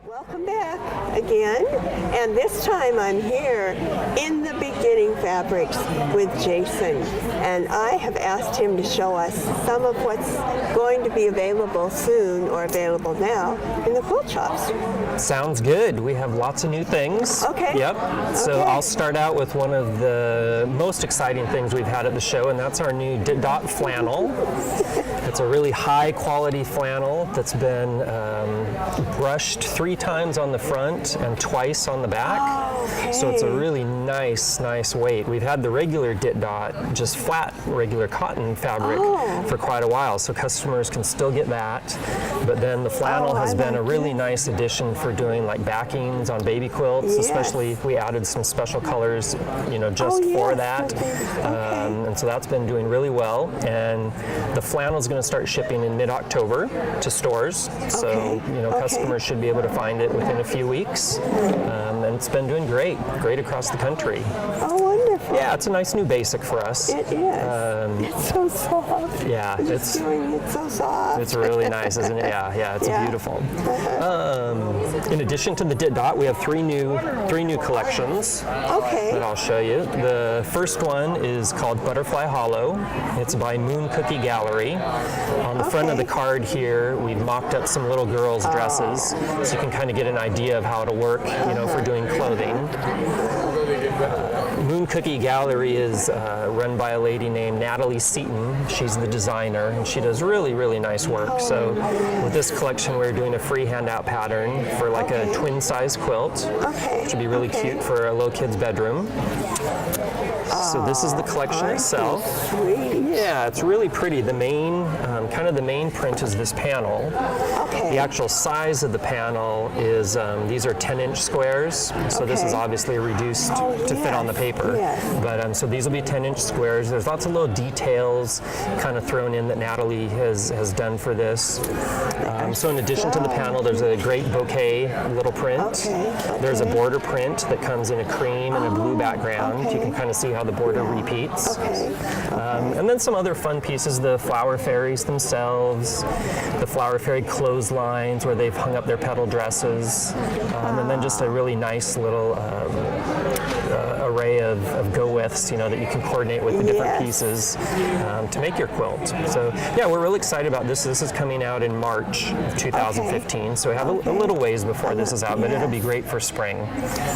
Welcome back again, and this time I'm here in the beginning fabrics with Jason, and I have asked him to show us some of what's going to be available soon or available now in the quilt shops. Sounds good. We have lots of new things. Okay. Yep. So Okay. I'll start out with one of the most exciting things we've had at the show, and that's our new dot flannel. It's a really high quality flannel that's been brushed 3 times on the front and twice on the back. Okay. So it's a really nice weight. We've had the regular dot, just flat regular cotton fabric for quite a while, so customers can still get that. But then the flannel has been a really nice addition for doing like backings on baby quilts, Yes. especially we added some special colors, just for that. And so that's been doing really well. And the flannel is going to start shipping in mid-October to stores. So, customers should be able to find it within a few weeks. And it's been doing great across the country. Oh, wonderful. Yeah, it's a nice new basic for us. It is. It's so soft. Yeah, It's so soft. it's really nice, isn't it? Yeah, it's beautiful. In addition to the dot, we have three new collections Okay. that I'll show you. The first one is called Butterfly Hollow. It's by Moon Cookie Gallery. On the front of the card here, we've mocked up some little girls' dresses, so you can kind of get an idea of how it'll work, for doing clothing. Moon Cookie Gallery is run by a lady named Natalie Seaton. She's the designer, and she does really nice work. So with this collection, we're doing a free handout pattern for like a twin-size quilt, which would be really cute for a little kid's bedroom. So this is the collection itself. Sweet. Yeah, it's really pretty. The main, the main print is this panel. Okay. The actual size of the panel is, these are 10-inch squares, so this is obviously reduced to fit on the paper. Yes. But so these will be 10-inch squares. There's lots of little details kind of thrown in that Natalie has done for this. So in addition to the panel, there's a great bouquet little print. There's a border print that comes in a cream and a blue background. You can kind of see how the border repeats. And then some other fun pieces, the flower fairies themselves, the flower fairy clotheslines where they've hung up their petal dresses, and then just a really nice little array of go-withs, that you can coordinate with the different pieces to make your quilt. So yeah, we're really excited about this. This is coming out in March of 2015, so we have a little ways before this is out, but it'll be great for spring.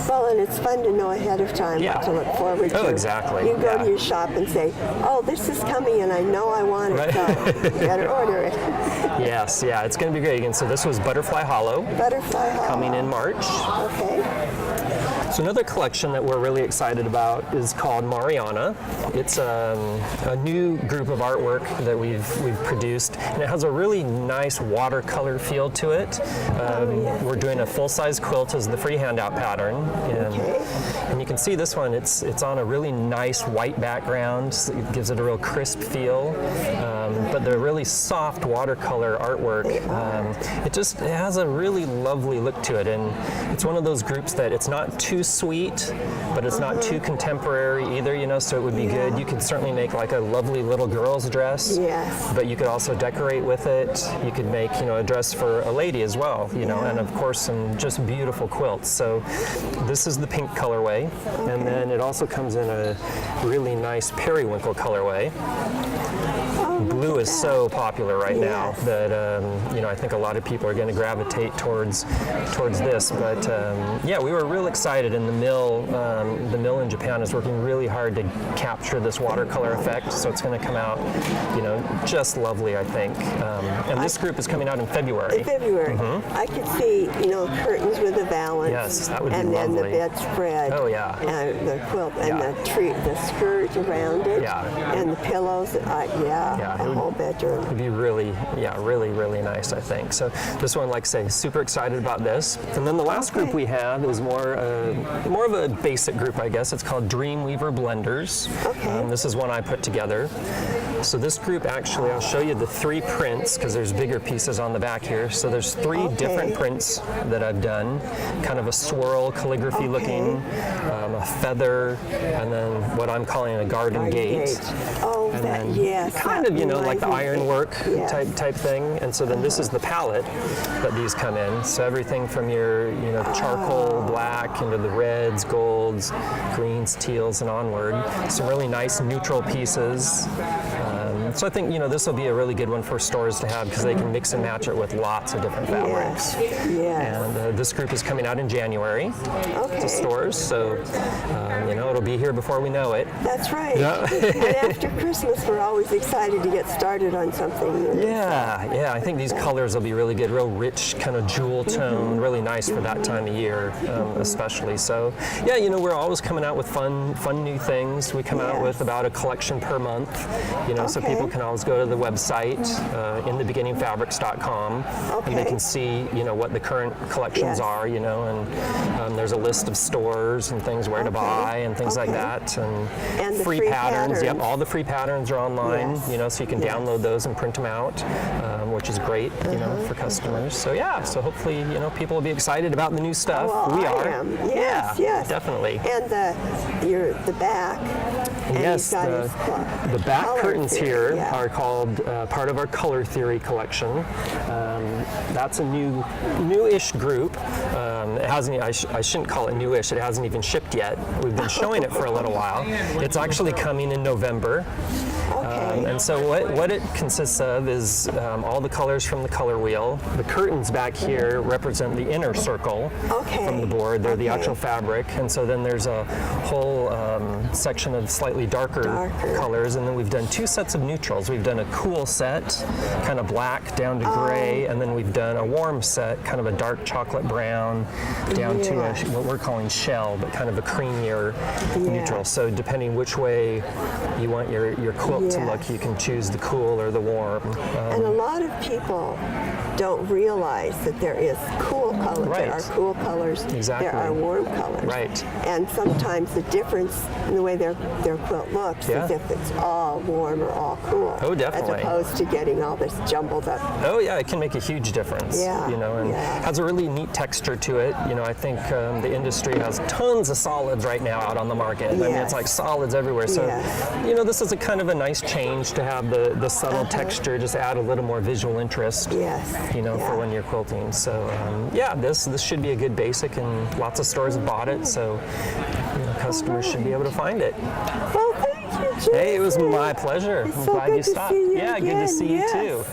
Well, and it's fun to know ahead of time what to look forward to. Oh, exactly. You go to your shop and say, oh, this is coming and I know I want it, so you better order it. Yes, yeah, it's going to be great. And so this was Butterfly Hollow. Butterfly Hollow. Coming in March. Okay. So another collection that we're really excited about is called Mariana. It's a new group of artwork that we've produced, and it has a really nice watercolor feel to it. We're doing a full-size quilt as the free handout pattern, and you can see this one. It's on a really nice white background. So it gives it a real crisp feel, but the really soft watercolor artwork. It has a really lovely look to it, and it's one of those groups that it's not too sweet, but it's not too contemporary either, so it would be good. You could certainly make like a lovely little girl's dress, but you could also decorate with it. You could make, a dress for a lady as well, and of course some just beautiful quilts. So this is the pink colorway, and then it also comes in a really nice periwinkle colorway. Blue is so popular right now that I think a lot of people are going to gravitate towards this. But we were real excited, and the mill in Japan is working really hard to capture this watercolor effect. So it's going to come out, just lovely, I think. And this group is coming out in February. I could see, curtains with a valance. Yes, that would be and lovely. And then the bedspread. Oh yeah. And the quilt and the skirt around it. Yeah. And the pillows. The whole bedroom. It'd be really nice, I think. So this one, like I say, super excited about this. And then the last group we have is more of a basic group, I guess. It's called Dreamweaver Blenders. This is one I put together. So this group, actually, I'll show you the 3 prints because there's bigger pieces on the back here. So there's 3 different prints that I've done. Kind of a swirl calligraphy looking, a feather, and then what I'm calling a garden gate. Oh, and then yes. kind of, like the ironwork Yeah. type thing. And so then this is the palette that these come in. So everything from your charcoal black into the reds, golds, greens, teals, and onward. Some really nice neutral pieces. So I think this will be a really good one for stores to have because they can mix and match it with lots of different fabrics. Yes. And this group is coming out in January Okay. to stores, so it'll be here before we know it. That's right. Yeah. And after Christmas, we're always excited to get started on something new. Yeah, I think these colors will be really good, real rich, kind of jewel tone, really nice for that time of year, especially. So, we're always coming out with fun new things. We come out with about a collection per month, so people can always go to the website, inthebeginningfabrics.com, and they can see, what the current collections are, and there's a list of stores and things where to buy and things like that, And the free patterns. Yep, all the free patterns are online, so you can download those and print them out, which is great, for customers. So so hopefully, people will be excited about the new stuff. Well, We I are. am. Yes. Definitely. And the back. And Yes, you've got the back color curtains theory, here are called part of our color theory collection. That's a newish group. It hasn't. I shouldn't call it newish. It hasn't even shipped yet. We've been showing it for a little while. It's actually coming in November. And so what it consists of is all the colors from the color wheel. The curtains back here represent the inner circle from the board. They're the actual fabric. And so then there's a whole section of slightly darker colors. And then we've done two sets of neutrals. We've done a cool set, kind of black down to gray. And then we've done a warm set, kind of a dark chocolate brown down to what we're calling shell, but kind of a creamier neutral. So depending which way you want your quilt to look, you can choose the cool or the warm. And a lot of people don't realize that there is cool colors. There are cool colors. Exactly. There are warm colors. Right. And sometimes the difference in the way their quilt looks is if it's all warm or all cool. Oh, definitely. As opposed to getting all this jumbled up. Oh yeah, it can make a huge difference. And has a really neat texture to it. I think the industry has tons of solids right now out on the market. I mean, it's like solids everywhere. So, this is a kind of a nice change to have the subtle texture, just add a little more visual interest. For when you're quilting. So, this should be a good basic, and lots of stores have bought it. So, customers should be able to find it. Well, thank you, Jason. Hey, it was my pleasure. It's I'm so glad good you to stopped. see you Good to again. see you too.